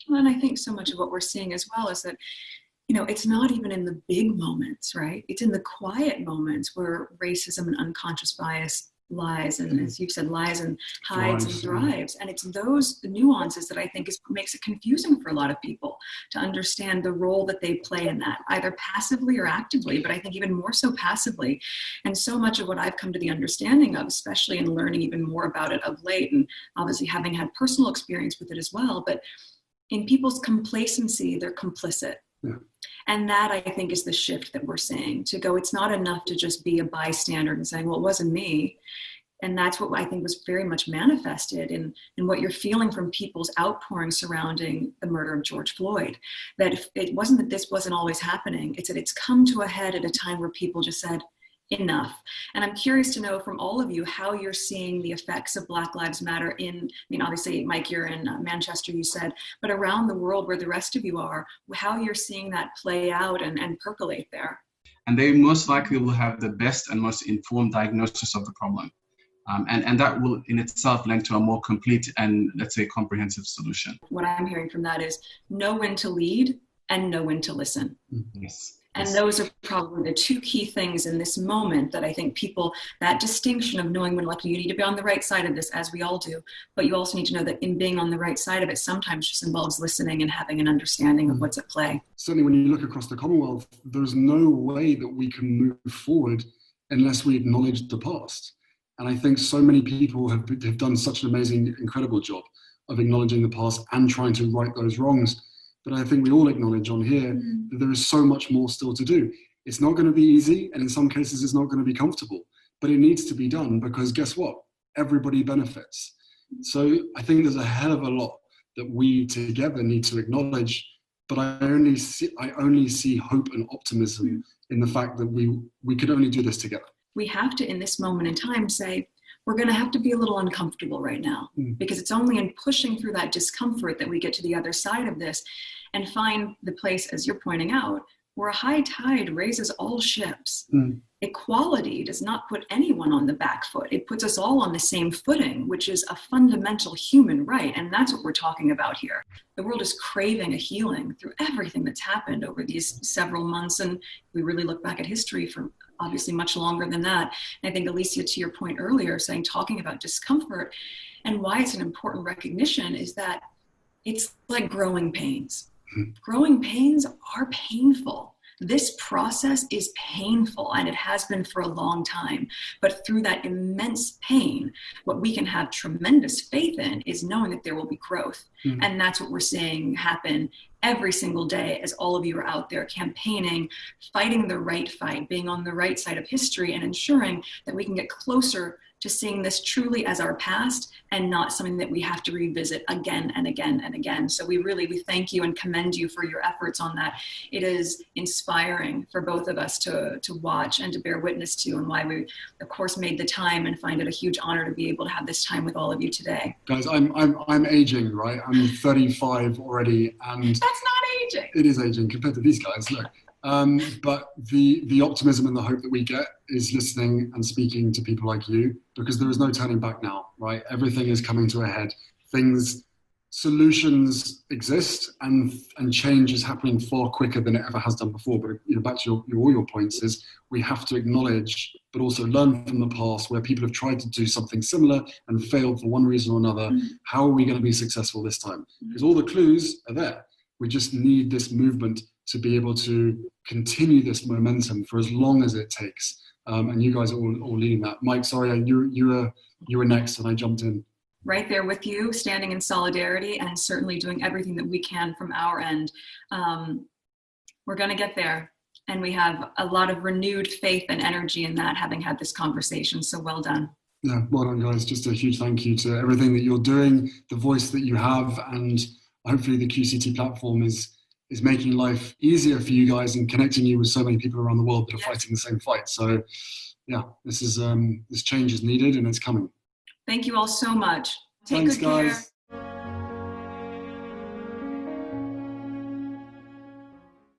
Well, and I think so much of what we're seeing as well is that, it's not even in the big moments, right? It's in the quiet moments where racism and unconscious bias lies, and as you've said, lies and hides and thrives. And it's those nuances that I think is what makes it confusing for a lot of people to understand the role that they play in that, either passively or actively, but I think even more so passively. And so much of what I've come to the understanding of, especially in learning even more about it of late, and obviously having had personal experience with it as well, but in people's complacency, they're complicit. Yeah. And that, I think, is the shift that we're seeing, to go, it's not enough to just be a bystander and saying, well, it wasn't me. And that's what I think was very much manifested in what you're feeling from people's outpouring surrounding the murder of George Floyd. That it wasn't that this wasn't always happening. It's that it's come to a head at a time where people just said, enough. And I'm curious to know from all of you how you're seeing the effects of Black Lives Matter obviously, Mike, you're in Manchester, you said, but around the world where the rest of you are, how you're seeing that play out and percolate there. And they most likely will have the best and most informed diagnosis of the problem. And that will in itself lend to a more complete and, let's say, comprehensive solution. What I'm hearing from that is know when to lead and know when to listen. Yes. And those are probably the two key things in this moment that I think people, that distinction of knowing when, like, you need to be on the right side of this, as we all do, but you also need to know that in being on the right side of it sometimes just involves listening and having an understanding of what's at play. Certainly when you look across the Commonwealth, there's no way that we can move forward unless we acknowledge the past. And I think so many people have done such an amazing, incredible job of acknowledging the past and trying to right those wrongs. But I think we all acknowledge on here that there is so much more still to do. It's not going to be easy, and in some cases it's not going to be comfortable, but it needs to be done because guess what? Everybody benefits. So I think there's a hell of a lot that we together need to acknowledge, but I only see hope and optimism in the fact that we could only do this together. We have to, in this moment in time, say, we're going to have to be a little uncomfortable right now because it's only in pushing through that discomfort that we get to the other side of this and find the place, as you're pointing out, where a high tide raises all ships. Equality does not put anyone on the back foot. It puts us all on the same footing, which is a fundamental human right. And that's what we're talking about here. The world is craving a healing through everything that's happened over these several months. And we really look back at history for obviously much longer than that. And I think, Alicia, to your point earlier, talking about discomfort and why it's an important recognition is that it's like growing pains. Growing pains are painful. This process is painful, and it has been for a long time. But through that immense pain, what we can have tremendous faith in is knowing that there will be growth. And that's what we're seeing happen every single day as all of you are out there campaigning, fighting the right fight, being on the right side of history, and ensuring that we can get closer to seeing this truly as our past and not something that we have to revisit again and again and again. So we thank you and commend you for your efforts on that. It is inspiring for both of us to watch and to bear witness to, and why we, of course, made the time and find it a huge honor to be able to have this time with all of you today. Guys, I'm aging, right? I'm 35 already, and that's not aging. It is aging compared to these guys. Look. But the optimism and the hope that we get is listening and speaking to people like you, because there is no turning back now, right? Everything is coming to a head. Solutions exist, and change is happening far quicker than it ever has done before. But back to all your points is we have to acknowledge, but also learn from the past where people have tried to do something similar and failed for one reason or another. How are we going to be successful this time? Because all the clues are there. We just need this movement to be able to continue this momentum for as long as it takes. And you guys are all leading that. Mike, sorry, you were next and I jumped in. Right there with you, standing in solidarity and certainly doing everything that we can from our end. We're going to get there. And we have a lot of renewed faith and energy in that, having had this conversation. So well done. Yeah, well done, guys. Just a huge thank you to everything that you're doing, the voice that you have, and hopefully the QCT platform is making life easier for you guys and connecting you with so many people around the world that are fighting the same fight. So yeah, this change is needed and it's coming. Thank you all so much. Take Thanks, good care. Guys.